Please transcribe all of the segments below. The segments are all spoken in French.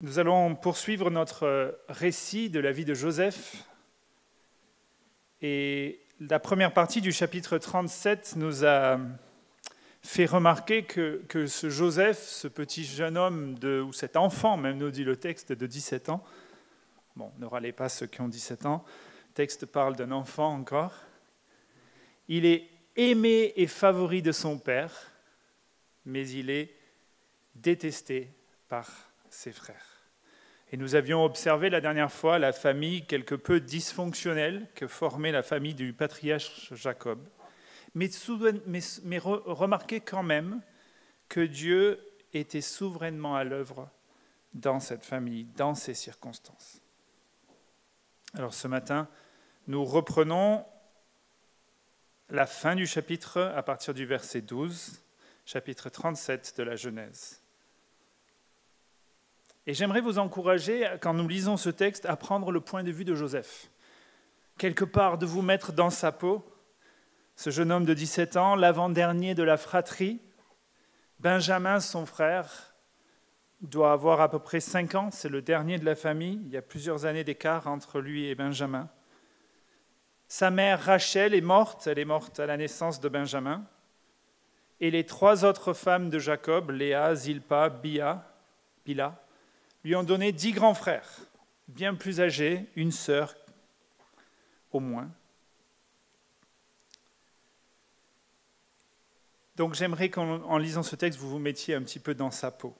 Nous allons poursuivre notre récit de la vie de Joseph. Et la première partie du chapitre 37 nous a fait remarquer que ce Joseph, ce petit jeune homme, ou cet enfant, même nous dit le texte, de 17 ans, bon, ne râlez pas ceux qui ont 17 ans, le texte parle d'un enfant encore, il est aimé et favori de son père, mais il est détesté par ses frères. Et nous avions observé la dernière fois la famille quelque peu dysfonctionnelle que formait la famille du patriarche Jacob. Mais remarquez quand même que Dieu était souverainement à l'œuvre dans cette famille, dans ces circonstances. Alors ce matin, nous reprenons la fin du chapitre à partir du verset 12, chapitre 37 de la Genèse. Et j'aimerais vous encourager, quand nous lisons ce texte, à prendre le point de vue de Joseph. Quelque part, de vous mettre dans sa peau, ce jeune homme de 17 ans, l'avant-dernier de la fratrie. Benjamin, son frère, doit avoir à peu près 5 ans, c'est le dernier de la famille. Il y a plusieurs années d'écart entre lui et Benjamin. Sa mère, Rachel, est morte. Elle est morte à la naissance de Benjamin. Et les 3 autres femmes de Jacob, Léa, Zilpa, Bila, lui ont donné 10 grands frères, bien plus âgés, une sœur au moins. Donc j'aimerais qu'en lisant ce texte, vous vous mettiez un petit peu dans sa peau.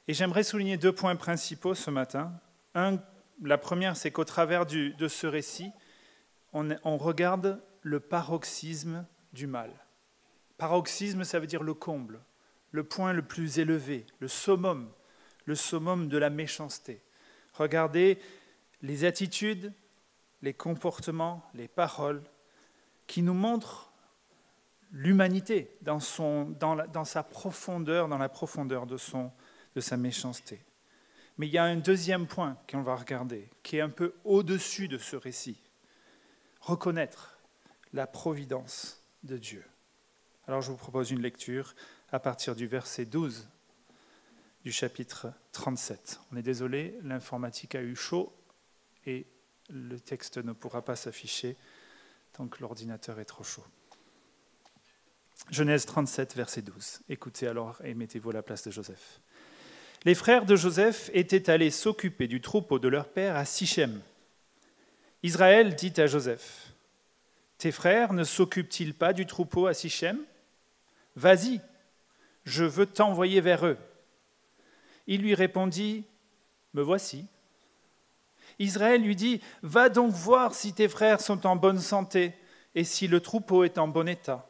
Et j'aimerais souligner 2 points principaux ce matin. La première, c'est qu'au travers de ce récit, on regarde le paroxysme du mal. Paroxysme, ça veut dire le comble, le point le plus élevé, le summum de la méchanceté. Regardez les attitudes, les comportements, les paroles qui nous montrent l'humanité dans sa profondeur, dans la profondeur de sa méchanceté. Mais il y a un deuxième point qu'on va regarder, qui est un peu au-dessus de ce récit. Reconnaître la providence de Dieu. Alors je vous propose une lecture à partir du verset 12 du chapitre 37. On est désolé, l'informatique a eu chaud et le texte ne pourra pas s'afficher tant que l'ordinateur est trop chaud. Genèse 37, verset 12. Écoutez alors et mettez-vous à la place de Joseph. Les frères de Joseph étaient allés s'occuper du troupeau de leur père à Sichem. Israël dit à Joseph, « Tes frères ne s'occupent-ils pas du troupeau à Sichem ? Vas-y, je veux t'envoyer vers eux. » Il lui répondit, « Me voici. » Israël lui dit, « Va donc voir si tes frères sont en bonne santé et si le troupeau est en bon état.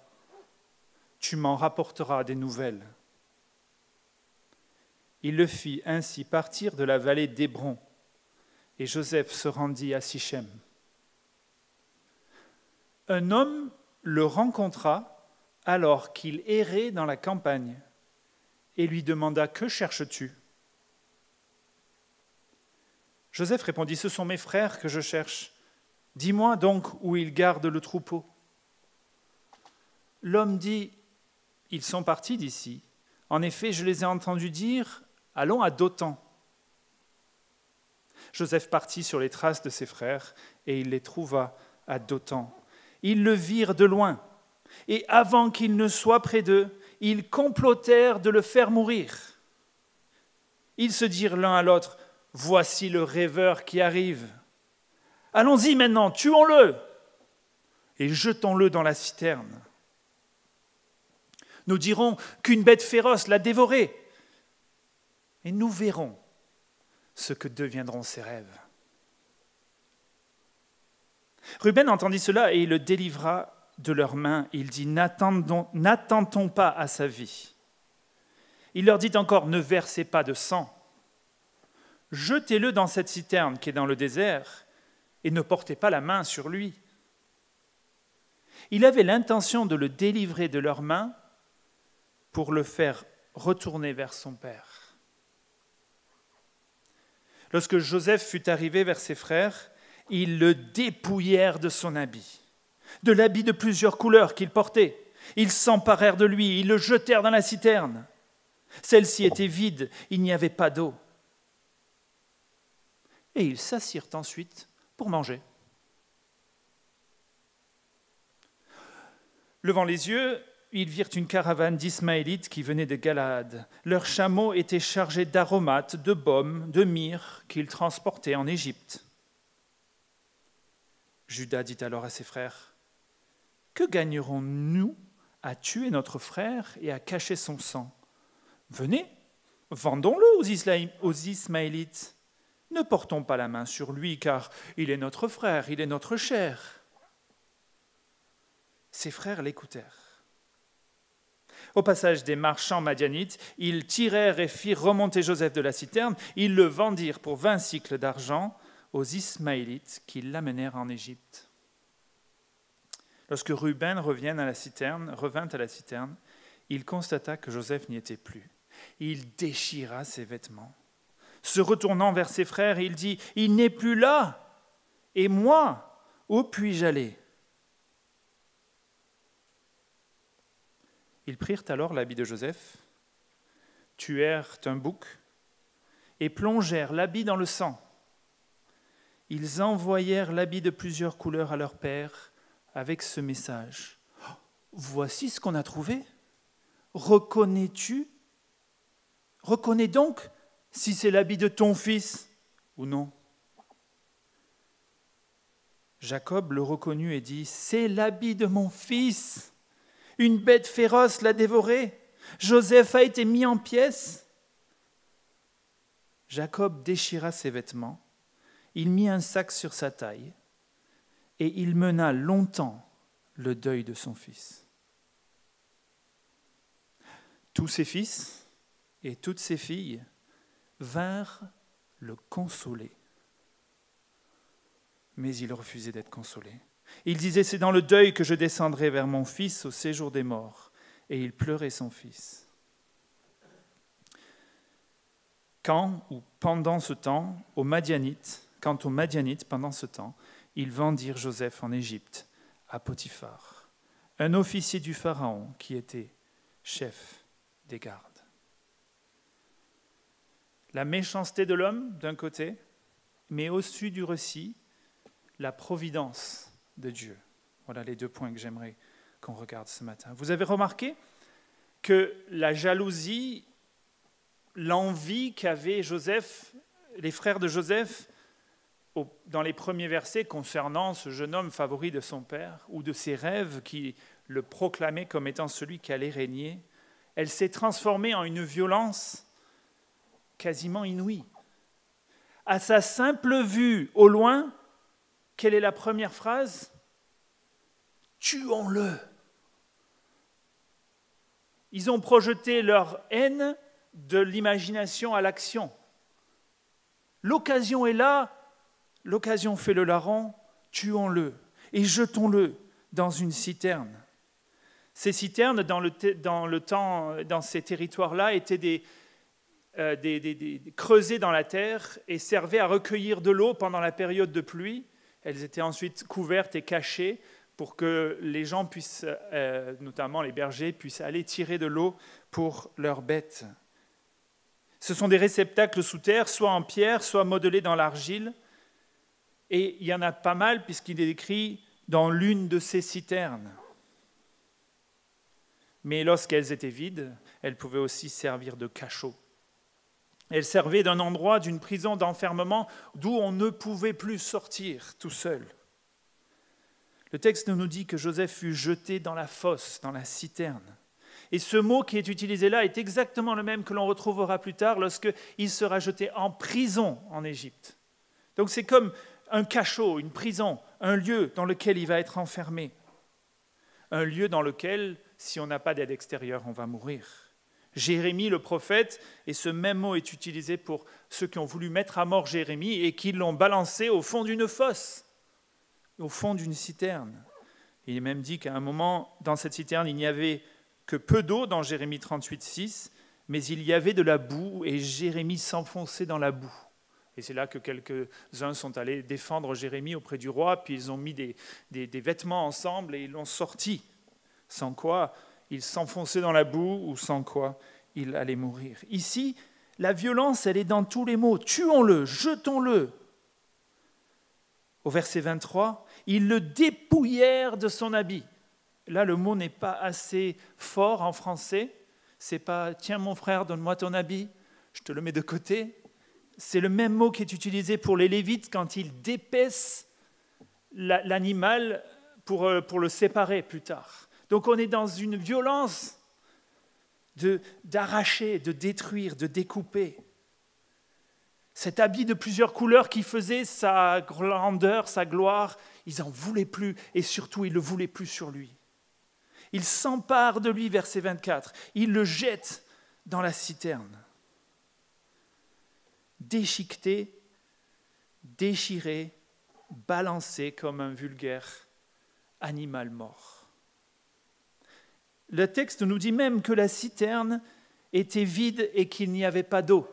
Tu m'en rapporteras des nouvelles. » Il le fit ainsi partir de la vallée d'Hébron, et Joseph se rendit à Sichem. Un homme le rencontra alors qu'il errait dans la campagne et lui demanda « Que cherches-tu » Joseph répondit « Ce sont mes frères que je cherche. Dis-moi donc où ils gardent le troupeau. » L'homme dit « Ils sont partis d'ici. En effet, je les ai entendus dire « Allons à Dothan. » Joseph partit sur les traces de ses frères et il les trouva à Dothan. Ils le virent de loin et avant qu'il ne soit près d'eux, ils complotèrent de le faire mourir. Ils se dirent l'un à l'autre « Voici le rêveur qui arrive. Allons-y maintenant, tuons-le et jetons-le dans la citerne. Nous dirons qu'une bête féroce l'a dévoré et nous verrons ce que deviendront ses rêves. » Ruben entendit cela et il le délivra de leurs mains. Il dit « N'attendons pas à sa vie. » Il leur dit encore « Ne versez pas de sang. Jetez-le dans cette citerne qui est dans le désert et ne portez pas la main sur lui. » Il avait l'intention de le délivrer de leurs mains pour le faire retourner vers son père. Lorsque Joseph fut arrivé vers ses frères, ils le dépouillèrent de son habit, de l'habit de plusieurs couleurs qu'il portait. Ils s'emparèrent de lui, ils le jetèrent dans la citerne. Celle-ci était vide, il n'y avait pas d'eau. et ils s'assirent ensuite pour manger. Levant les yeux, ils virent une caravane d'Ismaélites qui venait de Galaad. Leurs chameaux étaient chargés d'aromates, de baumes, de myrrhe qu'ils transportaient en Égypte. Judas dit alors à ses frères, « Que gagnerons-nous à tuer notre frère et à cacher son sang? Venez, vendons-le aux Ismaélites. Ne portons pas la main sur lui, car il est notre frère, il est notre chair. » Ses frères l'écoutèrent. Au passage des marchands madianites, ils tirèrent et firent remonter Joseph de la citerne. Ils le vendirent pour 20 cycles d'argent aux Ismaélites qui l'amenèrent en Égypte. Lorsque Ruben revint à la citerne, il constata que Joseph n'y était plus. Il déchira ses vêtements. Se retournant vers ses frères, il dit, « Il n'est plus là, et moi, où puis-je aller ?» Ils prirent alors l'habit de Joseph, tuèrent un bouc et plongèrent l'habit dans le sang. Ils envoyèrent l'habit de plusieurs couleurs à leur père avec ce message. « Voici ce qu'on a trouvé. Reconnais-tu? Reconnais donc si c'est l'habit de ton fils ou non. » Jacob le reconnut et dit, « C'est l'habit de mon fils. Une bête féroce l'a dévoré. Joseph a été mis en pièces. » Jacob déchira ses vêtements. Il mit un sac sur sa taille et il mena longtemps le deuil de son fils. Tous ses fils et toutes ses filles vinrent le consoler. Mais il refusait d'être consolé. Il disait, « C'est dans le deuil que je descendrai vers mon fils au séjour des morts. » Et il pleurait son fils. Quant aux Madianites, pendant ce temps, ils vendirent Joseph en Égypte à Potiphar, un officier du Pharaon qui était chef des gardes. La méchanceté de l'homme, d'un côté, mais au-dessus du récit, la providence de Dieu. Voilà les 2 points que j'aimerais qu'on regarde ce matin. Vous avez remarqué que la jalousie, l'envie qu'avaient Joseph, les frères de Joseph, dans les premiers versets concernant ce jeune homme favori de son père, ou de ses rêves qui le proclamaient comme étant celui qui allait régner, elle s'est transformée en une violence quasiment inouïe. À sa simple vue au loin, quelle est la première phrase? « Tuons-le !» Ils ont projeté leur haine de l'imagination à l'action. L'occasion est là, l'occasion fait le larron, tuons-le et jetons-le dans une citerne. Ces citernes, dans ces territoires-là, étaient creusées dans la terre et servaient à recueillir de l'eau pendant la période de pluie. Elles étaient ensuite couvertes et cachées pour que les gens puissent, notamment les bergers, puissent aller tirer de l'eau pour leurs bêtes. Ce sont des réceptacles sous terre, soit en pierre, soit modelés dans l'argile. Et il y en a pas mal, puisqu'il est écrit dans l'une de ces citernes. Mais lorsqu'elles étaient vides, elles pouvaient aussi servir de cachot. Elles servaient d'un endroit, d'une prison d'enfermement, d'où on ne pouvait plus sortir tout seul. Le texte nous dit que Joseph fut jeté dans la fosse, dans la citerne. Et ce mot qui est utilisé là est exactement le même que l'on retrouvera plus tard lorsqu'il sera jeté en prison en Égypte. Donc c'est comme un cachot, une prison, un lieu dans lequel il va être enfermé. Un lieu dans lequel, si on n'a pas d'aide extérieure, on va mourir. Jérémie, le prophète, et ce même mot est utilisé pour ceux qui ont voulu mettre à mort Jérémie et qui l'ont balancé au fond d'une fosse, au fond d'une citerne. Il est même dit qu'à un moment, dans cette citerne, il n'y avait que peu d'eau, dans Jérémie 38, 6, mais il y avait de la boue et Jérémie s'enfonçait dans la boue. Et c'est là que quelques-uns sont allés défendre Jérémie auprès du roi, puis ils ont mis des vêtements ensemble et ils l'ont sorti, sans quoi il s'enfonçait dans la boue ou sans quoi il allait mourir. Ici, la violence, elle est dans tous les mots. Tuons-le, jetons-le. Au verset 23, ils le dépouillèrent de son habit. Là, le mot n'est pas assez fort en français. C'est pas « tiens mon frère, donne-moi ton habit, je te le mets de côté ». C'est le même mot qui est utilisé pour les Lévites quand ils dépècent l'animal pour le séparer plus tard. Donc on est dans une violence d'arracher, de détruire, de découper. Cet habit de plusieurs couleurs qui faisait sa grandeur, sa gloire, ils n'en voulaient plus et surtout ils ne le voulaient plus sur lui. Ils s'emparent de lui, verset 24, ils le jettent dans la citerne. Déchiqueté, déchiré, balancé comme un vulgaire animal mort. Le texte nous dit même que la citerne était vide et qu'il n'y avait pas d'eau.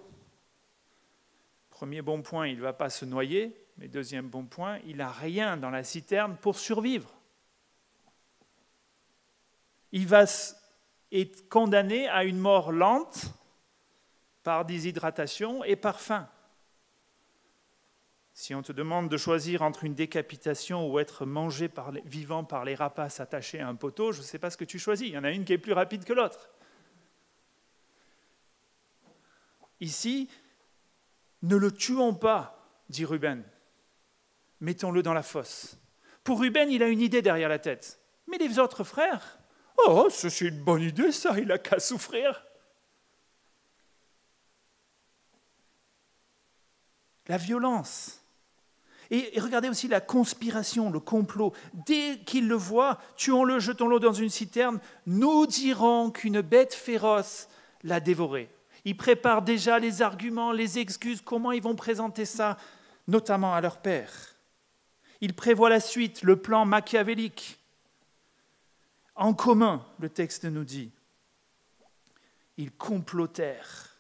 Premier bon point, il ne va pas se noyer, mais deuxième bon point, il n'a rien dans la citerne pour survivre. Il va être condamné à une mort lente par déshydratation et par faim. Si on te demande de choisir entre une décapitation ou être mangé vivant par les rapaces attachés à un poteau, je ne sais pas ce que tu choisis. Il y en a une qui est plus rapide que l'autre. Ici, ne le tuons pas, dit Ruben. Mettons-le dans la fosse. Pour Ruben, il a une idée derrière la tête. Mais les autres frères, oh, ça c'est une bonne idée, ça, il n'a qu'à souffrir. La violence. Et regardez aussi la conspiration, le complot. Dès qu'ils le voient, tuons-le, jetons-le dans une citerne, nous dirons qu'une bête féroce l'a dévoré. Ils préparent déjà les arguments, les excuses, comment ils vont présenter ça, notamment à leur père. Ils prévoient la suite, le plan machiavélique. En commun, le texte nous dit, ils complotèrent,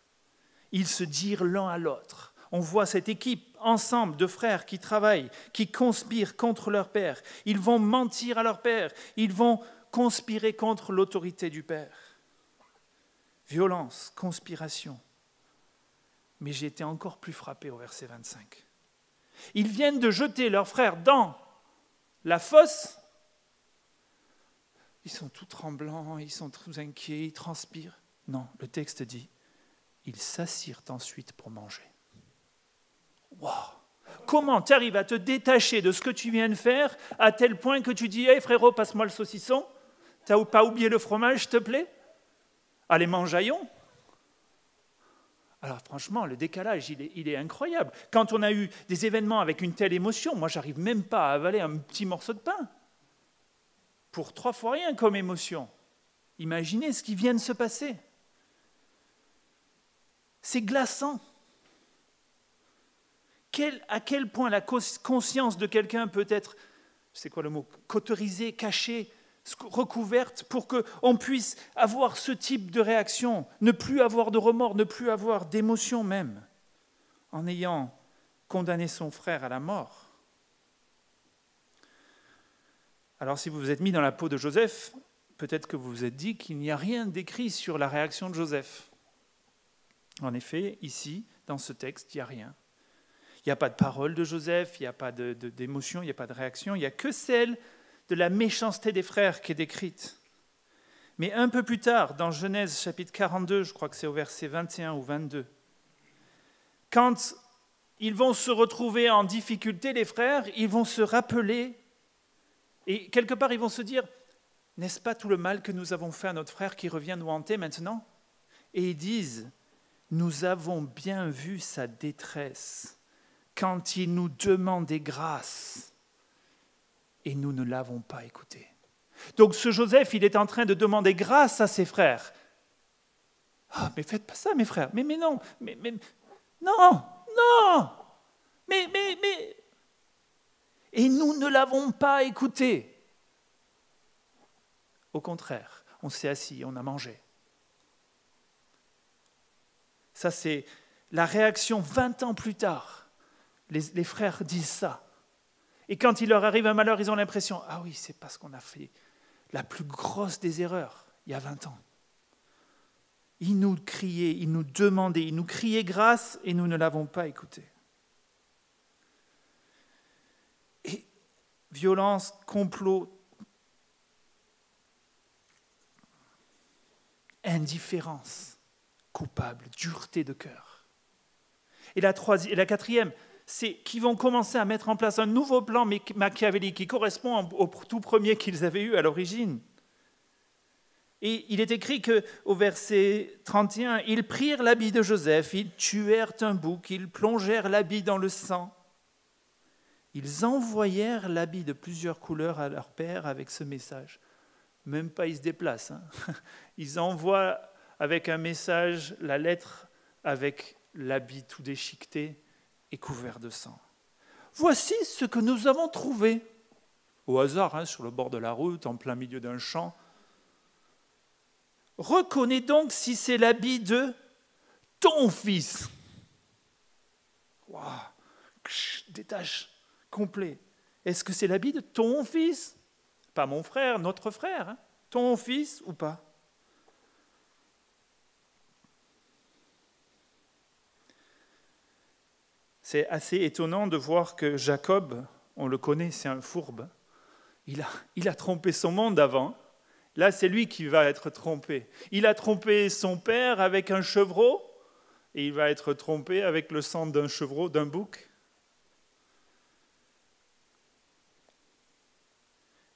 ils se dirent l'un à l'autre. On voit cette équipe ensemble de frères qui travaillent, qui conspirent contre leur père. Ils vont mentir à leur père, ils vont conspirer contre l'autorité du père. Violence, conspiration. Mais j'ai été encore plus frappé au verset 25. Ils viennent de jeter leur frère dans la fosse. Ils sont tout tremblants, ils sont tout inquiets, ils transpirent. Non, le texte dit, ils s'assirent ensuite pour manger. Wow. Comment tu arrives à te détacher de ce que tu viens de faire à tel point que tu dis « Hey frérot, passe-moi le saucisson, t'as pas oublié le fromage, s'il te plaît ? Allez, mangeaillons !» Alors franchement, le décalage, il est incroyable. Quand on a eu des événements avec une telle émotion, moi, j'arrive même pas à avaler un petit morceau de pain. Pour 3 fois rien comme émotion. Imaginez ce qui vient de se passer. C'est glaçant. À quel point la conscience de quelqu'un peut être, c'est quoi le mot, cauterisée, cachée, recouverte pour qu'on puisse avoir ce type de réaction, ne plus avoir de remords, ne plus avoir d'émotion même, en ayant condamné son frère à la mort. Alors si vous vous êtes mis dans la peau de Joseph, peut-être que vous vous êtes dit qu'il n'y a rien d'écrit sur la réaction de Joseph. En effet, ici, dans ce texte, il n'y a rien. Il n'y a pas de parole de Joseph, il n'y a pas d'émotion, il n'y a pas de réaction, il n'y a que celle de la méchanceté des frères qui est décrite. Mais un peu plus tard, dans Genèse chapitre 42, je crois que c'est au verset 21 ou 22, quand ils vont se retrouver en difficulté, les frères, ils vont se rappeler, et quelque part ils vont se dire, n'est-ce pas tout le mal que nous avons fait à notre frère qui revient nous hanter maintenant ? Et ils disent, nous avons bien vu sa détresse quand il nous demandait grâce et nous ne l'avons pas écouté. Donc ce Joseph, il est en train de demander grâce à ses frères. Ah, mais faites pas ça, mes frères. Mais non, non. Mais. Et nous ne l'avons pas écouté. Au contraire, on s'est assis, on a mangé. Ça, c'est la réaction 20 ans plus tard. Les frères disent ça. Et quand il leur arrive un malheur, ils ont l'impression, ah oui, c'est parce qu'on a fait la plus grosse des erreurs, il y a 20 ans. Ils nous criaient, ils nous demandaient, ils nous criaient grâce et nous ne l'avons pas écouté. violence, complot, indifférence, coupable, dureté de cœur. Et la quatrième, c'est qu'ils vont commencer à mettre en place un nouveau plan machiavélique qui correspond au tout premier qu'ils avaient eu à l'origine. Et il est écrit qu'au verset 31, « Ils prirent l'habit de Joseph, ils tuèrent un bouc, ils plongèrent l'habit dans le sang. Ils envoyèrent l'habit de plusieurs couleurs à leur père avec ce message. » Même pas ils se déplacent. Hein. Ils envoient avec un message la lettre avec l'habit tout déchiqueté et couvert de sang. « Voici ce que nous avons trouvé. » Au hasard, hein, sur le bord de la route, en plein milieu d'un champ. « Reconnais donc si c'est l'habit de ton fils. » Waouh, détache, complet. Est-ce que c'est l'habit de ton fils ? Pas mon frère, notre frère. Hein. Ton fils ou pas ? C'est assez étonnant de voir que Jacob, on le connaît, c'est un fourbe. Il a trompé son monde avant. Là, c'est lui qui va être trompé. Il a trompé son père avec un chevreau et il va être trompé avec le sang d'un chevreau, d'un bouc.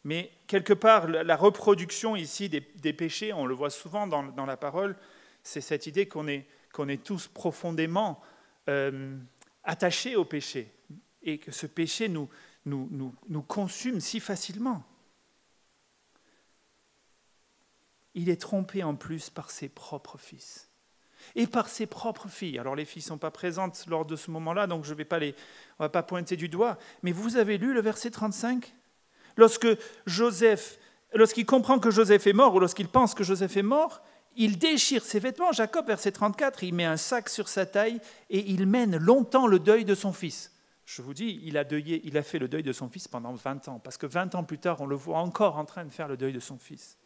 Mais quelque part, la reproduction ici des péchés, on le voit souvent dans la parole, c'est cette idée qu'on est tous profondément attachés au péché et que ce péché nous consume si facilement. Il est trompé en plus par ses propres fils et par ses propres filles. Alors les filles ne sont pas présentes lors de ce moment-là, donc on ne va pas pointer du doigt. Mais vous avez lu le verset 35 ? Lorsqu'il comprend que Joseph est mort, ou lorsqu'il pense que Joseph est mort, il déchire ses vêtements. Jacob, verset 34, il met un sac sur sa taille et il mène longtemps le deuil de son fils. Je vous dis, il a fait le deuil de son fils pendant 20 ans, parce que 20 ans plus tard, on le voit encore en train de faire le deuil de son fils.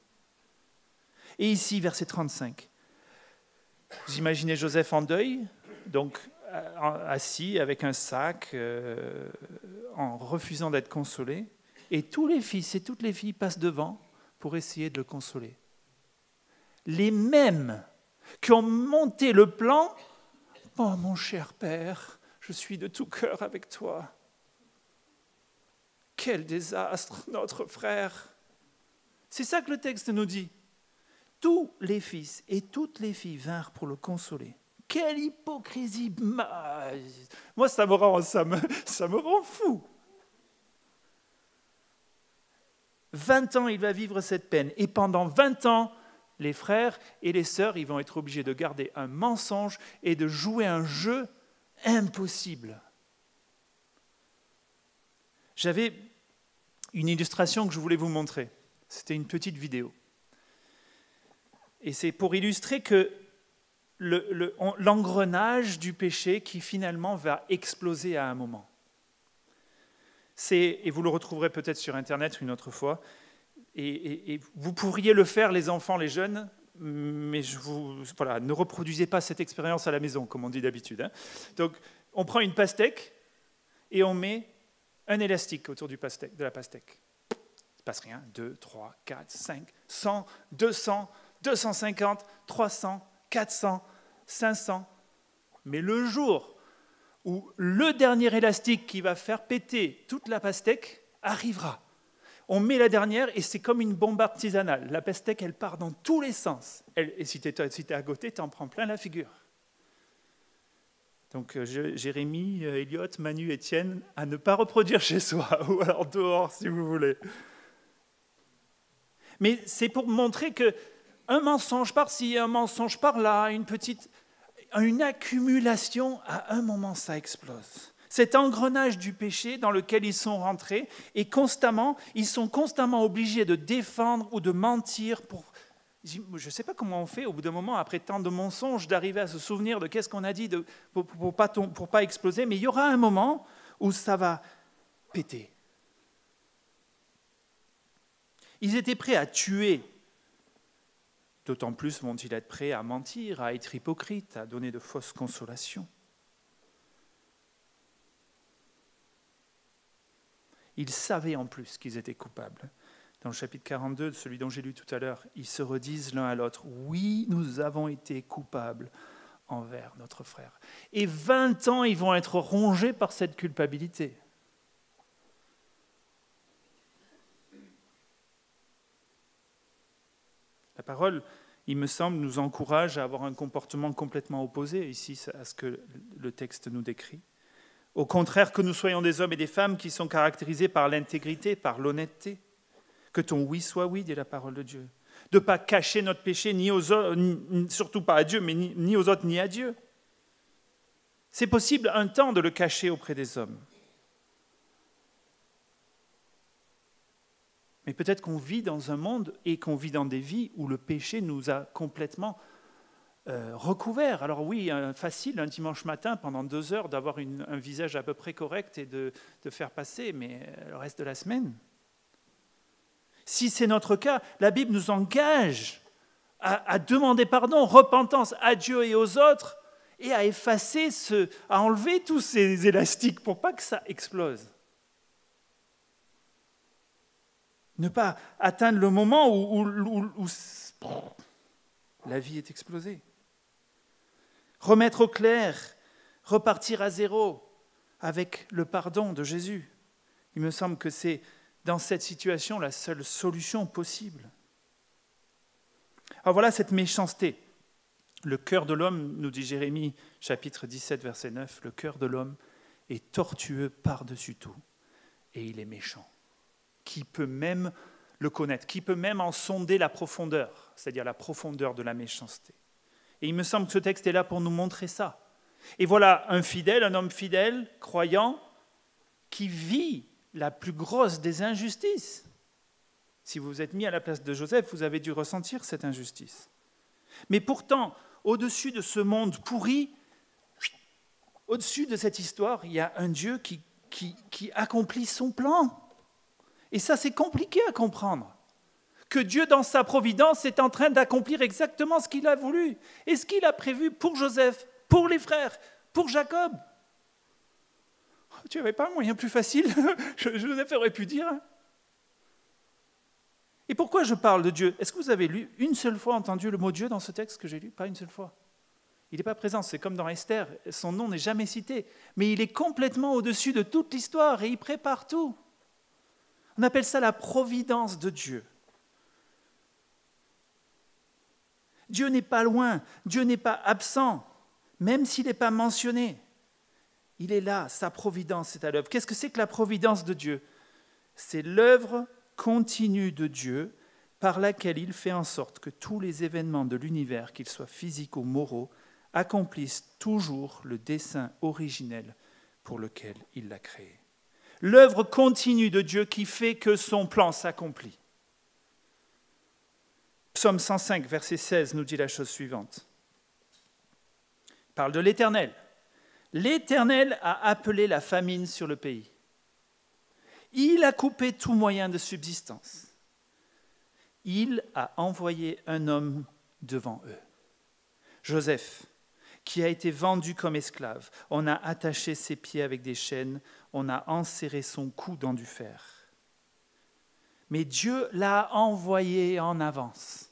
Et ici, verset 35, vous imaginez Joseph en deuil, donc assis avec un sac, en refusant d'être consolé. Et tous les fils et toutes les filles passent devant pour essayer de le consoler. Les mêmes qui ont monté le plan, « Oh mon cher père, je suis de tout cœur avec toi. Quel désastre, notre frère !» C'est ça que le texte nous dit. Tous les fils et toutes les filles vinrent pour le consoler. Quelle hypocrisie! Moi, ça me rend fou. 20 ans, il va vivre cette peine. Et pendant 20 ans, les frères et les sœurs, ils vont être obligés de garder un mensonge et de jouer un jeu impossible. J'avais une illustration que je voulais vous montrer. C'était une petite vidéo. Et c'est pour illustrer que l'engrenage du péché qui finalement va exploser à un moment. Et vous le retrouverez peut-être sur Internet une autre fois, et vous pourriez le faire, les enfants, les jeunes, mais ne reproduisez pas cette expérience à la maison, comme on dit d'habitude. Hein. Donc, on prend une pastèque et on met un élastique autour de la pastèque. Il ne se passe rien. 2, 3, 4, 5, 100, 200, 250, 300, 400, 500. Mais le jour où le dernier élastique qui va faire péter toute la pastèque arrivera. On met la dernière et c'est comme une bombe artisanale. La pastèque, elle part dans tous les sens. Et si tu es à côté, tu en prends plein la figure. Donc Jérémy, Elliot, Manu, Étienne, à ne pas reproduire chez soi, ou alors dehors si vous voulez. Mais c'est pour montrer qu'un mensonge par-ci, un mensonge par-là, une accumulation, à un moment, ça explose. Cet engrenage du péché dans lequel ils sont rentrés, et ils sont constamment obligés de défendre ou de mentir pour... Je ne sais pas comment on fait, au bout d'un moment, après tant de mensonges, d'arriver à se souvenir de qu'est-ce qu'on a dit pour pas exploser, mais il y aura un moment où ça va péter. Ils étaient prêts à tuer. D'autant plus vont-ils être prêts à mentir, à être hypocrites, à donner de fausses consolations. Ils savaient en plus qu'ils étaient coupables. Dans le chapitre 42, celui dont j'ai lu tout à l'heure, ils se redisent l'un à l'autre, « Oui, nous avons été coupables envers notre frère. » Et 20 ans, ils vont être rongés par cette culpabilité. La parole, il me semble, nous encourage à avoir un comportement complètement opposé ici à ce que le texte nous décrit. Au contraire, que nous soyons des hommes et des femmes qui sont caractérisés par l'intégrité, par l'honnêteté. Que ton oui soit oui, dit la parole de Dieu. De ne pas cacher notre péché, ni aux autres, surtout pas à Dieu, mais ni aux autres, ni à Dieu. C'est possible un temps de le cacher auprès des hommes. Mais peut-être qu'on vit dans un monde et qu'on vit dans des vies où le péché nous a complètement recouverts. Alors oui, facile un dimanche matin pendant 2 heures d'avoir un visage à peu près correct et de faire passer, mais le reste de la semaine. Si c'est notre cas, la Bible nous engage à demander pardon, repentance à Dieu et aux autres et à effacer, à enlever tous ces élastiques pour pas que ça explose. Ne pas atteindre le moment où la vie est explosée. Remettre au clair, repartir à zéro avec le pardon de Jésus. Il me semble que c'est dans cette situation la seule solution possible. Alors voilà cette méchanceté. Le cœur de l'homme, nous dit Jérémie, chapitre 17, verset 9, le cœur de l'homme est tortueux par-dessus tout et il est méchant. Qui peut même le connaître, qui peut même en sonder la profondeur, c'est-à-dire la profondeur de la méchanceté. Et il me semble que ce texte est là pour nous montrer ça. Et voilà un fidèle, un homme fidèle, croyant, qui vit la plus grosse des injustices. Si vous vous êtes mis à la place de Joseph, vous avez dû ressentir cette injustice. Mais pourtant, au-dessus de ce monde pourri, au-dessus de cette histoire, il y a un Dieu qui accomplit son plan. Et ça, c'est compliqué à comprendre. Que Dieu, dans sa providence, est en train d'accomplir exactement ce qu'il a voulu et ce qu'il a prévu pour Joseph, pour les frères, pour Jacob. Tu n'avais pas un moyen plus facile? Joseph aurait pu dire. Et pourquoi je parle de Dieu? Est-ce que vous avez lu une seule fois entendu le mot Dieu dans ce texte que j'ai lu? Pas une seule fois. Il n'est pas présent, c'est comme dans Esther, son nom n'est jamais cité. Mais il est complètement au-dessus de toute l'histoire et il prépare tout. On appelle ça la providence de Dieu. Dieu n'est pas loin, Dieu n'est pas absent, même s'il n'est pas mentionné. Il est là, sa providence est à l'œuvre. Qu'est-ce que c'est que la providence de Dieu? C'est l'œuvre continue de Dieu par laquelle il fait en sorte que tous les événements de l'univers, qu'ils soient physiques ou moraux, accomplissent toujours le dessein originel pour lequel il l'a créé. L'œuvre continue de Dieu qui fait que son plan s'accomplit. Psaume 105, verset 16 nous dit la chose suivante. Il parle de l'Éternel. L'Éternel a appelé la famine sur le pays. Il a coupé tout moyen de subsistance. Il a envoyé un homme devant eux. Joseph, qui a été vendu comme esclave. On a attaché ses pieds avec des chaînes, on a enserré son cou dans du fer. Mais Dieu l'a envoyé en avance.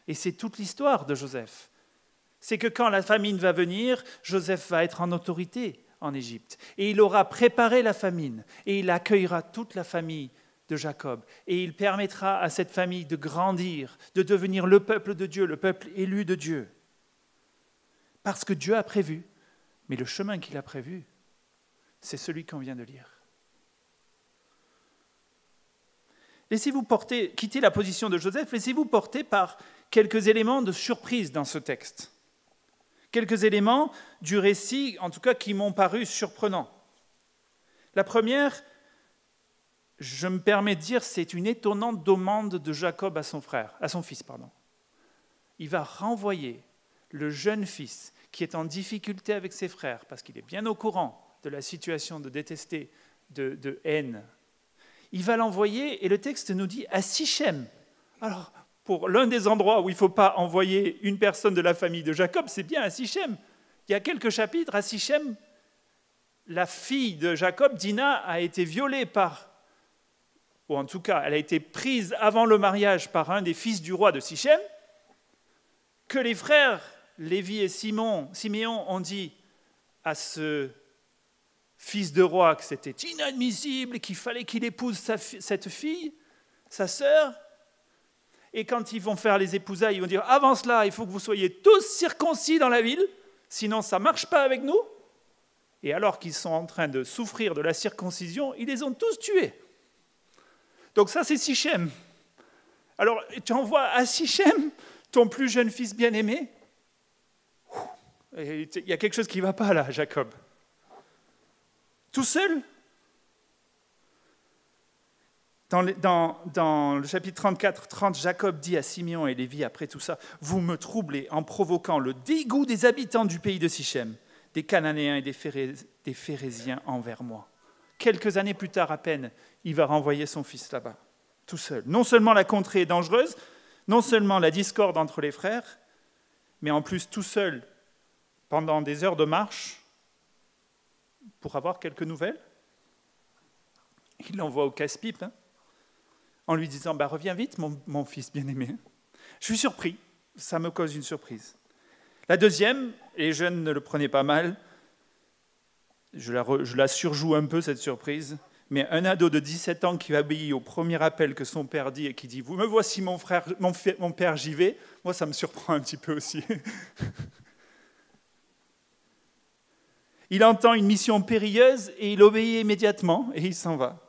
Et c'est toute l'histoire de Joseph. C'est que quand la famine va venir, Joseph va être en autorité en Égypte. Et il aura préparé la famine. Et il accueillera toute la famille de Jacob. Et il permettra à cette famille de grandir, de devenir le peuple de Dieu, le peuple élu de Dieu. Parce que Dieu a prévu. Mais le chemin qu'il a prévu, c'est celui qu'on vient de lire. Laissez-vous porter, quittez la position de Joseph, laissez-vous porter par quelques éléments de surprise dans ce texte. Quelques éléments du récit, en tout cas, qui m'ont paru surprenants. La première, je me permets de dire, c'est une étonnante demande de Jacob à son fils. Il va renvoyer le jeune fils qui est en difficulté avec ses frères, parce qu'il est bien au courant de la situation de détester, de haine. Il va l'envoyer, et le texte nous dit, à Sichem. Alors, pour l'un des endroits où il ne faut pas envoyer une personne de la famille de Jacob, c'est bien à Sichem. Il y a quelques chapitres, à Sichem, la fille de Jacob, Dina, a été violée par ou en tout cas, elle a été prise avant le mariage par un des fils du roi de Sichem, que les frères Lévi et Siméon ont dit à ce fils de roi que c'était inadmissible, qu'il fallait qu'il épouse cette fille, sa sœur. Et quand ils vont faire les épousailles, ils vont dire « Avant cela, il faut que vous soyez tous circoncis dans la ville, sinon ça ne marche pas avec nous. » Et alors qu'ils sont en train de souffrir de la circoncision, ils les ont tous tués. Donc ça, c'est Sichem. Alors, tu envoies à Sichem ton plus jeune fils bien-aimé. Il y a quelque chose qui ne va pas là, Jacob. Tout seul. Dans le chapitre 34-30, Jacob dit à Siméon et Lévi, après tout ça, « Vous me troublez en provoquant le dégoût des habitants du pays de Sichem, des Cananéens et des Phérésiens envers moi. » Quelques années plus tard à peine, il va renvoyer son fils là-bas, tout seul. Non seulement la contrée est dangereuse, non seulement la discorde entre les frères, mais en plus tout seul, pendant des heures de marche, pour avoir quelques nouvelles. Il l'envoie au casse-pipe, en lui disant « Reviens vite, mon fils bien-aimé. » Je suis surpris, ça me cause une surprise. La deuxième, les jeunes ne le prenaient pas mal, je la surjoue un peu cette surprise, mais un ado de 17 ans qui obéit au premier appel que son père dit et qui dit « Vous me voici mon père, j'y vais », moi ça me surprend un petit peu aussi. Il entend une mission périlleuse et il obéit immédiatement et il s'en va.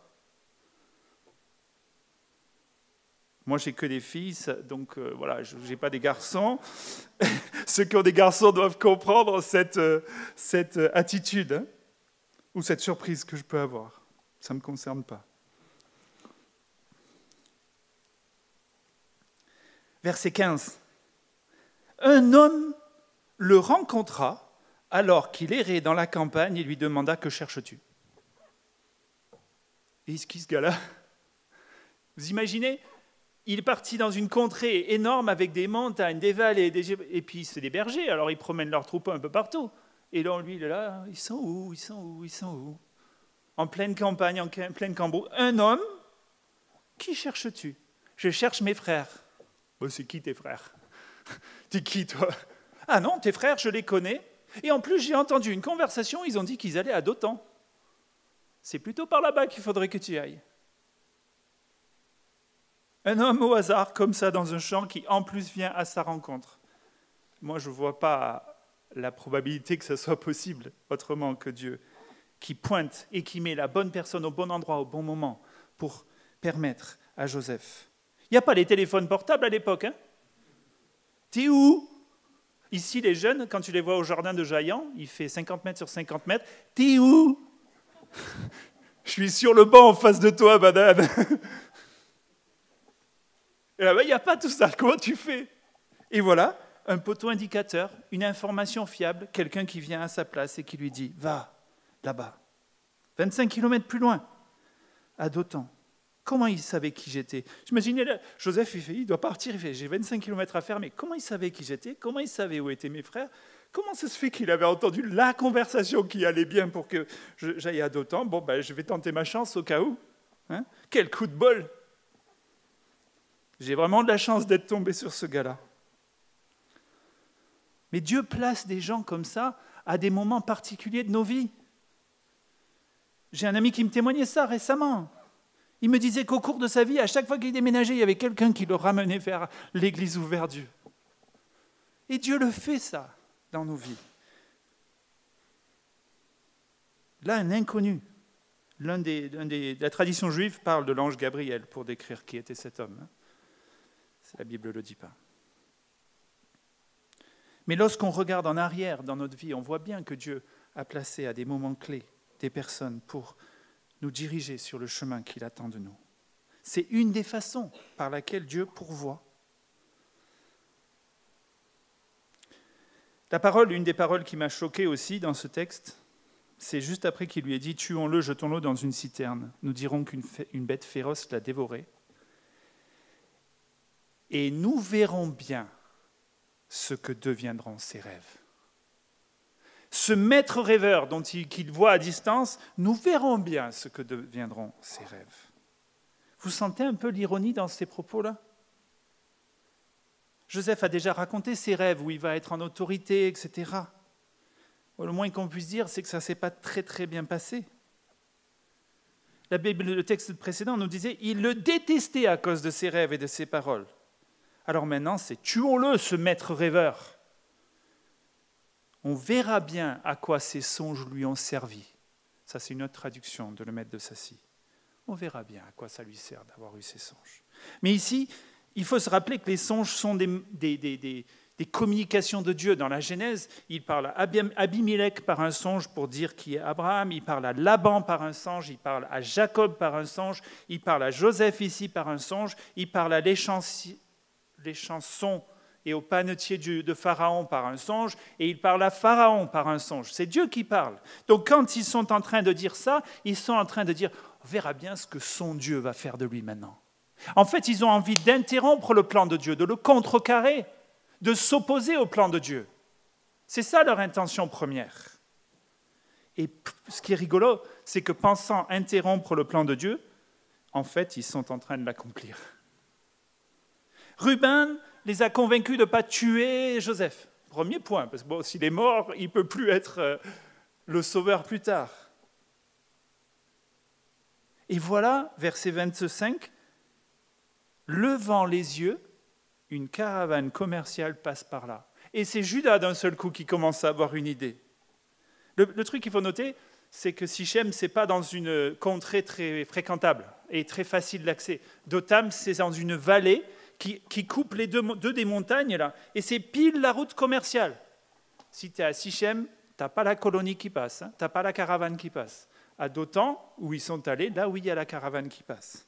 Moi, j'ai que des filles, donc voilà, je n'ai pas des garçons. Ceux qui ont des garçons doivent comprendre cette attitude ou cette surprise que je peux avoir. Ça ne me concerne pas. Verset 15. Un homme le rencontra alors qu'il errait dans la campagne et lui demanda « Que cherches-tu » Et est-ce qui ce gars-là? Vous imaginez? Il est parti dans une contrée énorme avec des montagnes, des vallées, et puis c'est des bergers, alors ils promènent leurs troupeaux un peu partout. Et là, lui, il est là, ils sont où? En pleine campagne, en pleine Cambrousse. Un homme, qui cherches-tu? Je cherche mes frères. C'est qui tes frères? T'es qui, toi? Ah non, tes frères, je les connais. Et en plus, j'ai entendu une conversation, ils ont dit qu'ils allaient à Dothan. C'est plutôt par là-bas qu'il faudrait que tu ailles. Un homme au hasard, comme ça, dans un champ, qui en plus vient à sa rencontre. Moi, je ne vois pas la probabilité que ce soit possible, autrement que Dieu, qui pointe et qui met la bonne personne au bon endroit, au bon moment, pour permettre à Joseph. Il n'y a pas les téléphones portables à l'époque. T'es où? Ici, les jeunes, quand tu les vois au jardin de Jaillan, il fait 50 mètres sur 50 mètres. T'es où? Je suis sur le banc en face de toi, madame. Et là-bas, il n'y a pas tout ça. Comment tu fais? Et voilà, un poteau indicateur, une information fiable, quelqu'un qui vient à sa place et qui lui dit « Va, là-bas, 25 km plus loin, à Dothan. » Comment il savait qui j'étais? J'imaginais, là, Joseph, il doit partir, il fait « J'ai 25 km à faire, mais comment il savait qui j'étais? Comment il savait où étaient mes frères? Comment ça se fait qu'il avait entendu la conversation qui allait bien pour que j'aille à Dothan? Bon, je vais tenter ma chance au cas où. Quel coup de bol! J'ai vraiment de la chance d'être tombé sur ce gars-là. Mais Dieu place des gens comme ça à des moments particuliers de nos vies. J'ai un ami qui me témoignait ça récemment. Il me disait qu'au cours de sa vie, à chaque fois qu'il déménageait, il y avait quelqu'un qui le ramenait vers l'église ou vers Dieu. Et Dieu le fait ça dans nos vies. Là, un inconnu. La tradition juive parle de l'ange Gabriel pour décrire qui était cet homme. La Bible ne le dit pas. Mais lorsqu'on regarde en arrière dans notre vie, on voit bien que Dieu a placé à des moments clés des personnes pour nous diriger sur le chemin qu'il attend de nous. C'est une des façons par laquelle Dieu pourvoit. Une des paroles qui m'a choqué aussi dans ce texte, c'est juste après qu'il lui ait dit « Tuons-le, jetons-le dans une citerne. Nous dirons qu'une bête féroce l'a dévoré. Et nous verrons bien ce que deviendront ses rêves. » Ce maître rêveur qu'il voit à distance, nous verrons bien ce que deviendront ses rêves. Vous sentez un peu l'ironie dans ces propos-là? Joseph a déjà raconté ses rêves où il va être en autorité, etc. Le moins qu'on puisse dire, c'est que ça ne s'est pas très très bien passé. La Bible, le texte précédent nous disait « Il le détestait à cause de ses rêves et de ses paroles ». Alors maintenant, c'est « Tuons-le, ce maître rêveur ». On verra bien à quoi ces songes lui ont servi. Ça, c'est une autre traduction de le maître de Sacy. On verra bien à quoi ça lui sert d'avoir eu ces songes. Mais ici, il faut se rappeler que les songes sont des communications de Dieu. Dans la Genèse, il parle à Abimelech par un songe pour dire qui est Abraham, il parle à Laban par un songe, il parle à Jacob par un songe, il parle à Joseph ici par un songe, il parle à les chansons et au panetier de Pharaon par un songe, et il parle à Pharaon par un songe. C'est Dieu qui parle. Donc quand ils sont en train de dire ça, ils sont en train de dire « on verra bien ce que son Dieu va faire de lui maintenant ». En fait, ils ont envie d'interrompre le plan de Dieu, de le contrecarrer, de s'opposer au plan de Dieu. C'est ça leur intention première. Et ce qui est rigolo, c'est que pensant interrompre le plan de Dieu, en fait, ils sont en train de l'accomplir. Ruben les a convaincus de ne pas tuer Joseph. Premier point, parce que bon, s'il est mort, il ne peut plus être le sauveur plus tard. Et voilà, verset 25, levant les yeux, une caravane commerciale passe par là. Et c'est Judas d'un seul coup qui commence à avoir une idée. Le truc qu'il faut noter, c'est que Sichem, ce n'est pas dans une contrée très fréquentable et très facile d'accès. Dotham, c'est dans une vallée qui coupe les deux des montagnes, là, et c'est pile la route commerciale. Si tu es à Sichem, tu n'as pas la colonie qui passe, hein, tu n'as pas la caravane qui passe. À Dothan, où ils sont allés, là où il y a la caravane qui passe.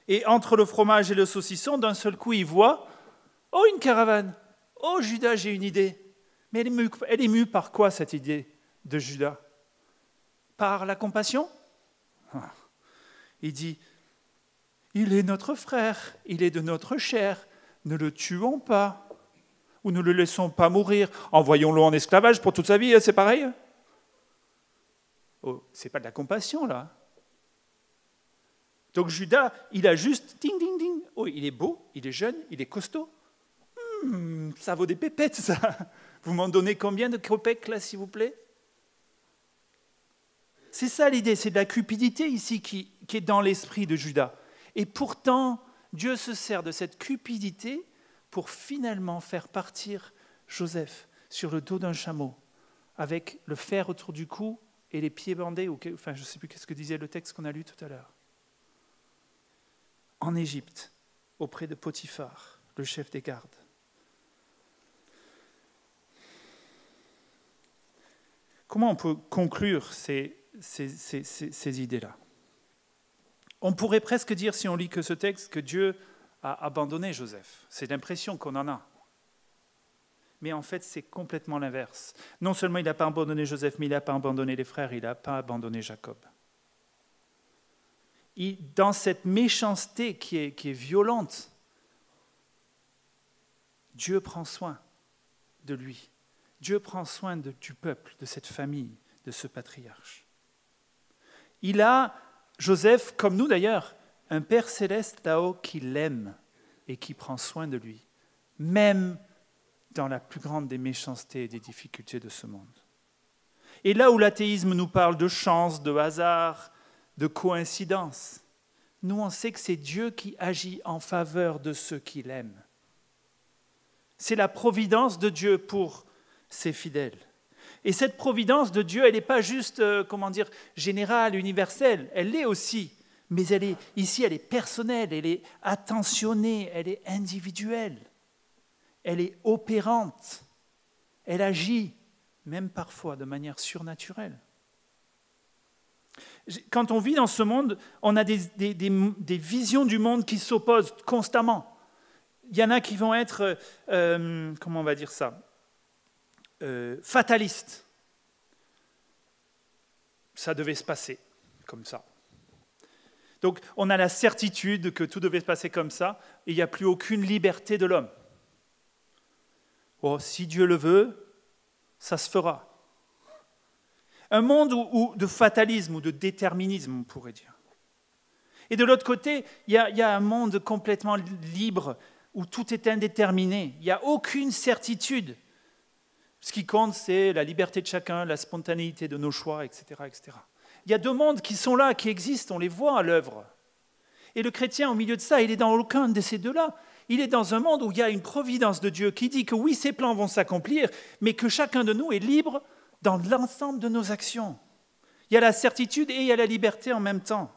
Et entre le fromage et le saucisson, d'un seul coup, ils voient « Oh, une caravane! Oh, Judas, j'ai une idée !» Mais elle est mue par quoi, cette idée de Judas? Par la compassion? Il dit « Il est notre frère, il est de notre chair, ne le tuons pas, ou ne le laissons pas mourir, envoyons-le en esclavage pour toute sa vie, c'est pareil. » Oh, c'est pas de la compassion, là. Donc Judas, il a juste ding, ding, ding. Oh, il est beau, il est jeune, il est costaud. Ça vaut des pépettes, ça. Vous m'en donnez combien de copecs, là, s'il vous plaît? C'est ça l'idée, c'est de la cupidité ici qui est dans l'esprit de Judas. Et pourtant, Dieu se sert de cette cupidité pour finalement faire partir Joseph sur le dos d'un chameau, avec le fer autour du cou et les pieds bandés, enfin je ne sais plus ce que disait le texte qu'on a lu tout à l'heure. En Égypte, auprès de Potiphar, le chef des gardes. Comment on peut conclure ces idées-là? On pourrait presque dire, si on lit que ce texte, que Dieu a abandonné Joseph. C'est l'impression qu'on en a. Mais en fait, c'est complètement l'inverse. Non seulement il n'a pas abandonné Joseph, mais il n'a pas abandonné les frères, il n'a pas abandonné Jacob. Dans cette méchanceté qui est violente, Dieu prend soin de lui. Dieu prend soin du peuple, de cette famille, de ce patriarche. Il a, Joseph, comme nous d'ailleurs, un Père céleste là-haut qui l'aime et qui prend soin de lui, même dans la plus grande des méchancetés et des difficultés de ce monde. Et là où l'athéisme nous parle de chance, de hasard, de coïncidence, nous on sait que c'est Dieu qui agit en faveur de ceux qui l'aiment. C'est la providence de Dieu pour ses fidèles. Et cette providence de Dieu, elle n'est pas juste, générale, universelle, elle l'est aussi, mais ici elle est personnelle, elle est attentionnée, elle est individuelle, elle est opérante, elle agit, même parfois de manière surnaturelle. Quand on vit dans ce monde, on a des visions du monde qui s'opposent constamment. Il y en a qui vont être, fatalistes. Ça devait se passer comme ça. Donc on a la certitude que tout devait se passer comme ça, et il n'y a plus aucune liberté de l'homme. Oh, si Dieu le veut, ça se fera. Un monde de fatalisme ou de déterminisme, on pourrait dire. Et de l'autre côté, il y a un monde complètement libre où tout est indéterminé. Il n'y a aucune certitude. Ce qui compte, c'est la liberté de chacun, la spontanéité de nos choix, etc., etc. Il y a deux mondes qui sont là, qui existent, on les voit à l'œuvre. Et le chrétien, au milieu de ça, il est dans aucun de ces deux-là. Il est dans un monde où il y a une providence de Dieu qui dit que oui, ses plans vont s'accomplir, mais que chacun de nous est libre dans l'ensemble de nos actions. Il y a la certitude et il y a la liberté en même temps.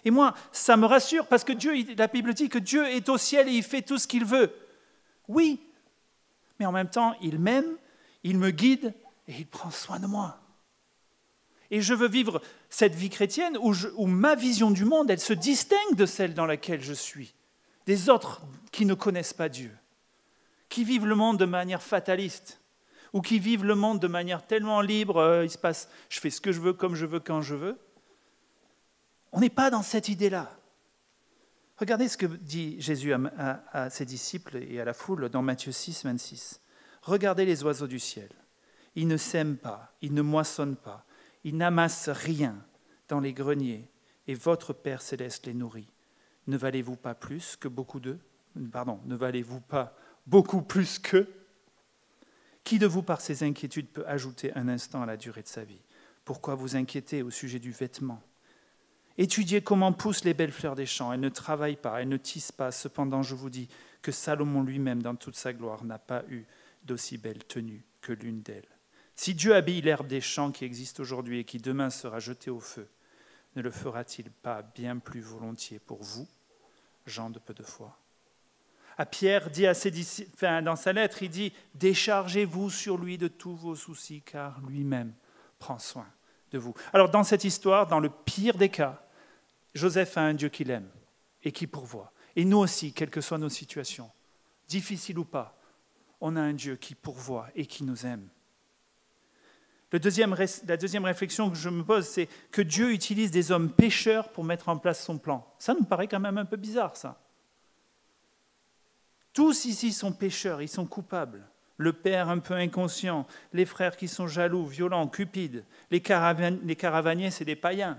Et moi, ça me rassure parce que la Bible dit que Dieu est au ciel et il fait tout ce qu'il veut. Oui, mais en même temps, il m'aime, il me guide et il prend soin de moi. Et je veux vivre cette vie chrétienne où ma vision du monde, elle se distingue de celle dans laquelle je suis, des autres qui ne connaissent pas Dieu, qui vivent le monde de manière fataliste, ou qui vivent le monde de manière tellement libre, je fais ce que je veux, comme je veux, quand je veux. On n'est pas dans cette idée-là. Regardez ce que dit Jésus à ses disciples et à la foule dans Matthieu 6, 26. « Regardez les oiseaux du ciel. Ils ne sèment pas, ils ne moissonnent pas, ils n'amassent rien dans les greniers, et votre Père céleste les nourrit. Ne valez-vous pas plus que beaucoup d'eux ? Ne valez-vous pas beaucoup plus qu'eux ? Qui de vous, par ses inquiétudes, peut ajouter un instant à la durée de sa vie ? Pourquoi vous inquiétez au sujet du vêtement ? Étudiez comment poussent les belles fleurs des champs. Elles ne travaillent pas, elles ne tissent pas. Cependant, je vous dis que Salomon lui-même, dans toute sa gloire, n'a pas eu d'aussi belle tenue que l'une d'elles. Si Dieu habille l'herbe des champs qui existe aujourd'hui et qui demain sera jetée au feu, ne le fera-t-il pas bien plus volontiers pour vous, gens de peu de foi ? À Pierre dit à ses disciples, dans sa lettre, il dit « Déchargez-vous sur lui de tous vos soucis, car lui-même prend soin de vous. » Alors dans cette histoire, dans le pire des cas, Joseph a un Dieu qu'il aime et qui pourvoit. Et nous aussi, quelles que soient nos situations, difficiles ou pas, on a un Dieu qui pourvoit et qui nous aime. La deuxième réflexion que je me pose, c'est que Dieu utilise des hommes pécheurs pour mettre en place son plan. Ça nous paraît quand même un peu bizarre, ça. Tous ici sont pécheurs, ils sont coupables. Le père un peu inconscient, les frères qui sont jaloux, violents, cupides, les caravaniers, c'est des païens.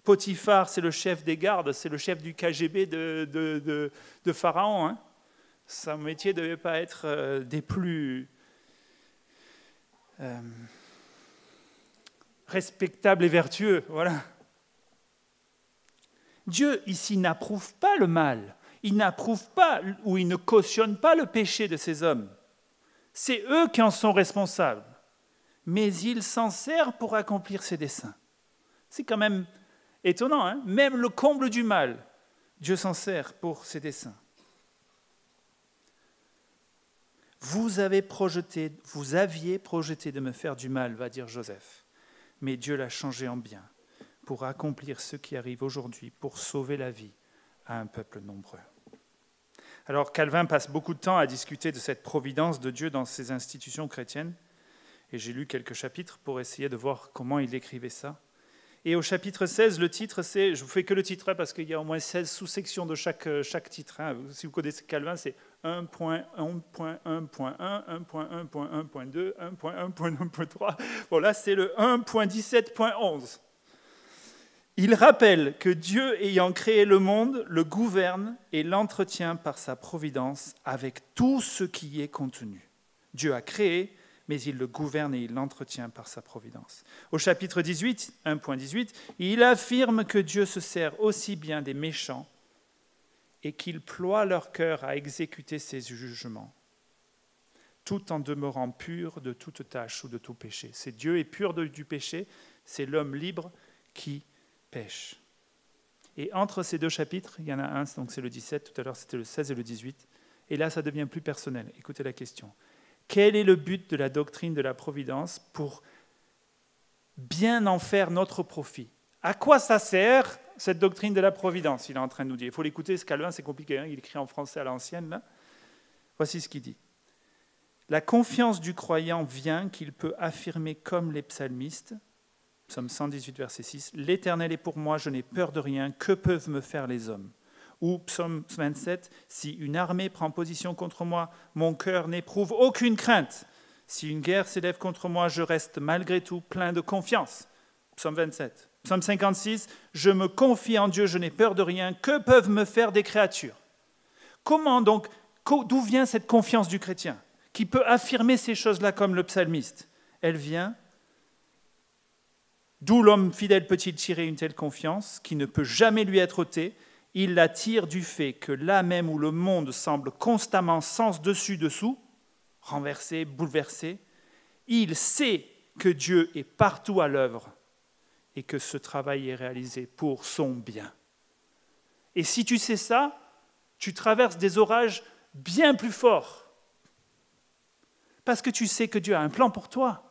Potiphar, c'est le chef des gardes, c'est le chef du KGB de Pharaon. Hein. Son métier ne devait pas être des plus respectables et vertueux. Voilà. Dieu, ici, n'approuve pas le mal. Il n'approuve pas ou il ne cautionne pas le péché de ces hommes. C'est eux qui en sont responsables. Mais il s'en sert pour accomplir ses desseins. C'est quand même étonnant, hein ? Même le comble du mal, Dieu s'en sert pour ses desseins. Vous aviez projeté de me faire du mal, va dire Joseph. Mais Dieu l'a changé en bien pour accomplir ce qui arrive aujourd'hui, pour sauver la vie à un peuple nombreux. Alors Calvin passe beaucoup de temps à discuter de cette providence de Dieu dans ses institutions chrétiennes. Et j'ai lu quelques chapitres pour essayer de voir comment il écrivait ça. Et au chapitre 16, le titre, c'est, je ne vous fais que le titre parce qu'il y a au moins 16 sous-sections de chaque titre. Hein. Si vous connaissez Calvin, c'est 1.1.1.1, 1.1.1.2, 1.1.1.3. Bon, là, c'est le 1.17.11. Il rappelle que Dieu, ayant créé le monde, le gouverne et l'entretient par sa providence avec tout ce qui y est contenu. Dieu a créé, mais il le gouverne et il l'entretient par sa providence. Au chapitre 18, 1.18, il affirme que Dieu se sert aussi bien des méchants et qu'il ploie leur cœur à exécuter ses jugements, tout en demeurant pur de toute tâche ou de tout péché. C'est Dieu est pur du péché, c'est l'homme libre qui pêche. Et entre ces deux chapitres, il y en a un, donc c'est le 17, tout à l'heure c'était le 16 et le 18, et là ça devient plus personnel. Écoutez la question. Quel est le but de la doctrine de la providence pour bien en faire notre profit ? À quoi ça sert, cette doctrine de la providence ? Il est en train de nous dire. Il faut l'écouter, ce Calvin, c'est compliqué, hein, il écrit en français à l'ancienne. Là. Voici ce qu'il dit. La confiance du croyant vient qu'il peut affirmer comme les psalmistes, Psaume 118, verset 6, « L'Éternel est pour moi, je n'ai peur de rien, que peuvent me faire les hommes ?» Ou Psaume 27, « Si une armée prend position contre moi, mon cœur n'éprouve aucune crainte. Si une guerre s'élève contre moi, je reste malgré tout plein de confiance. » Psaume 27. Psaume 56, « Je me confie en Dieu, je n'ai peur de rien. Que peuvent me faire des créatures ?» Comment donc, d'où vient cette confiance du chrétien qui peut affirmer ces choses-là comme le psalmiste? Elle vient, d'où l'homme fidèle peut-il tirer une telle confiance qui ne peut jamais lui être ôtée? Il la tire du fait que là même où le monde semble constamment sens dessus-dessous, renversé, bouleversé, il sait que Dieu est partout à l'œuvre et que ce travail est réalisé pour son bien. Et si tu sais ça, tu traverses des orages bien plus forts. Parce que tu sais que Dieu a un plan pour toi.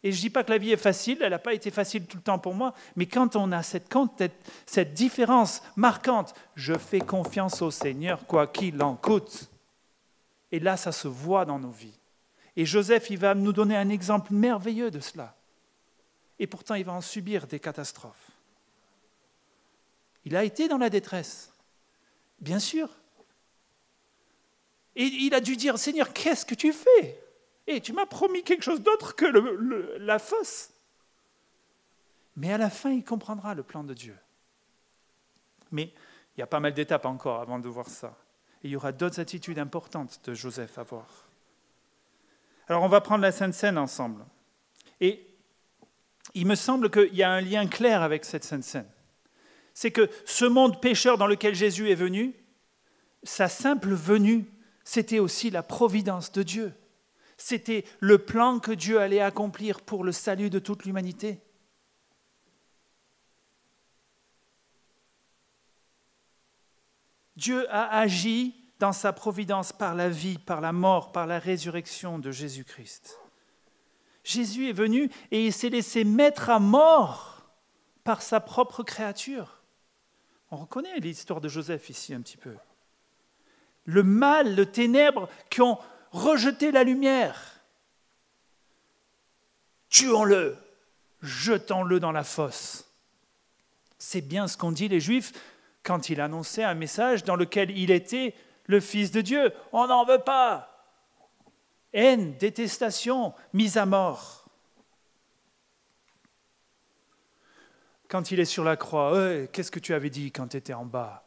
Et je ne dis pas que la vie est facile, elle n'a pas été facile tout le temps pour moi, mais quand on a cette différence marquante, je fais confiance au Seigneur, quoi qu'il en coûte. Et là, ça se voit dans nos vies. Et Joseph, il va nous donner un exemple merveilleux de cela. Et pourtant, il va en subir des catastrophes. Il a été dans la détresse, bien sûr. Et il a dû dire, Seigneur, qu'est-ce que tu fais? Et tu m'as promis quelque chose d'autre que la fosse. Mais à la fin, il comprendra le plan de Dieu. Mais il y a pas mal d'étapes encore avant de voir ça. Et il y aura d'autres attitudes importantes de Joseph à voir. Alors on va prendre la Sainte Seine ensemble. Et il me semble qu'il y a un lien clair avec cette Sainte Seine. C'est que ce monde pécheur dans lequel Jésus est venu, sa simple venue, c'était aussi la providence de Dieu. C'était le plan que Dieu allait accomplir pour le salut de toute l'humanité. Dieu a agi dans sa providence par la vie, par la mort, par la résurrection de Jésus-Christ. Jésus est venu et il s'est laissé mettre à mort par sa propre créature. On reconnaît l'histoire de Joseph ici un petit peu. Le mal, le ténèbre qui ont rejeté la lumière. Tuons-le, jetons-le dans la fosse. C'est bien ce qu'ont dit les Juifs quand il annonçait un message dans lequel il était le Fils de Dieu. On n'en veut pas. Haine, détestation, mise à mort. Quand il est sur la croix, qu'est-ce que tu avais dit quand tu étais en bas?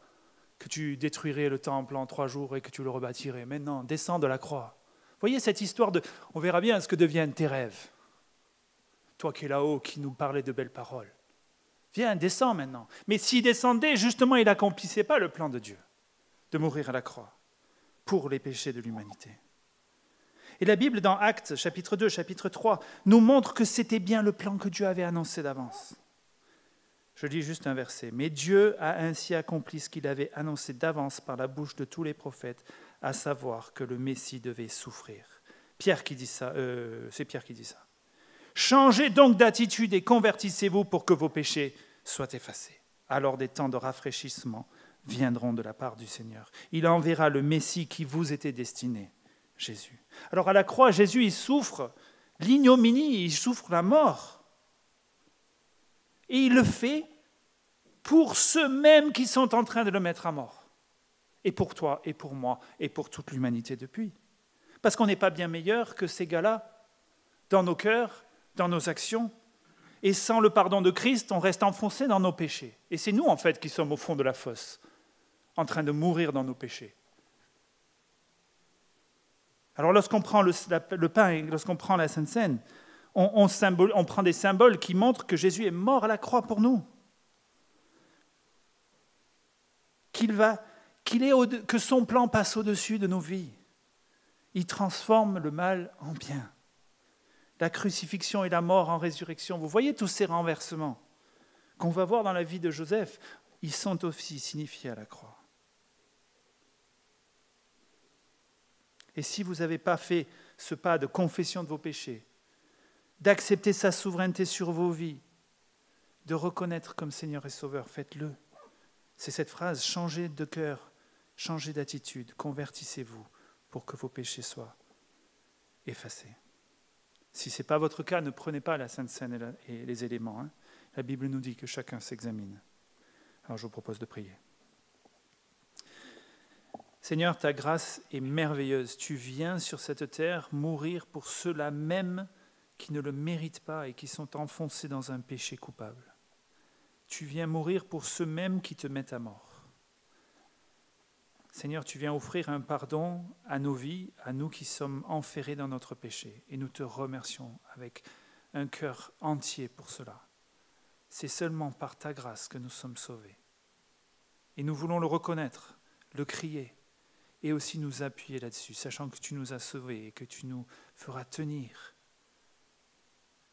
Que tu détruirais le temple en 3 jours et que tu le rebâtirais. Maintenant, descends de la croix. Voyez cette histoire de... On verra bien ce que deviennent tes rêves. Toi qui es là-haut, qui nous parlais de belles paroles. Viens, descends maintenant. Mais s'il descendait, justement, il n'accomplissait pas le plan de Dieu, de mourir à la croix, pour les péchés de l'humanité. Et la Bible, dans Actes, chapitre 2, chapitre 3, nous montre que c'était bien le plan que Dieu avait annoncé d'avance. Je lis juste un verset. « Mais Dieu a ainsi accompli ce qu'il avait annoncé d'avance par la bouche de tous les prophètes, à savoir que le Messie devait souffrir. » Pierre qui dit ça, c'est Pierre qui dit ça. « Changez donc d'attitude et convertissez-vous pour que vos péchés soient effacés. Alors des temps de rafraîchissement viendront de la part du Seigneur. Il enverra le Messie qui vous était destiné, Jésus. » Alors à la croix, Jésus, il souffre l'ignominie, il souffre la mort. Et il le fait pour ceux-mêmes qui sont en train de le mettre à mort. Et pour toi, et pour moi, et pour toute l'humanité depuis. Parce qu'on n'est pas bien meilleur que ces gars-là, dans nos cœurs, dans nos actions. Et sans le pardon de Christ, on reste enfoncé dans nos péchés. Et c'est nous, en fait, qui sommes au fond de la fosse, en train de mourir dans nos péchés. Alors lorsqu'on prend le pain et lorsqu'on prend la Sainte Seine, on prend des symboles qui montrent que Jésus est mort à la croix pour nous. Que son plan passe au-dessus de nos vies. Il transforme le mal en bien. La crucifixion et la mort en résurrection. Vous voyez tous ces renversements qu'on va voir dans la vie de Joseph. Ils sont aussi signifiés à la croix. Et si vous n'avez pas fait ce pas de confession de vos péchés, d'accepter sa souveraineté sur vos vies, de reconnaître comme Seigneur et Sauveur, faites-le. C'est cette phrase, changez de cœur, changez d'attitude, convertissez-vous pour que vos péchés soient effacés. Si ce n'est pas votre cas, ne prenez pas la Sainte Seine et les éléments. La Bible nous dit que chacun s'examine. Alors je vous propose de prier. Seigneur, ta grâce est merveilleuse. Tu viens sur cette terre mourir pour ceux-là même qui ne le méritent pas et qui sont enfoncés dans un péché coupable. Tu viens mourir pour ceux mêmes qui te mettent à mort. Seigneur, tu viens offrir un pardon à nos vies, à nous qui sommes enferrés dans notre péché. Et nous te remercions avec un cœur entier pour cela. C'est seulement par ta grâce que nous sommes sauvés. Et nous voulons le reconnaître, le crier, et aussi nous appuyer là-dessus, sachant que tu nous as sauvés et que tu nous feras tenir.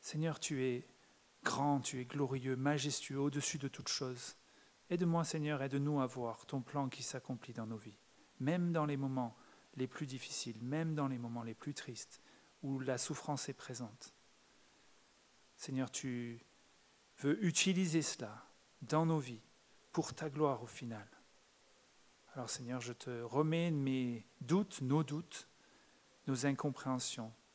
Seigneur, tu es grand, tu es glorieux, majestueux, au-dessus de toutes choses. Aide-moi, Seigneur, aide-nous à voir ton plan qui s'accomplit dans nos vies, même dans les moments les plus difficiles, même dans les moments les plus tristes, où la souffrance est présente. Seigneur, tu veux utiliser cela dans nos vies, pour ta gloire au final. Alors Seigneur, je te remets mes doutes, nos incompréhensions,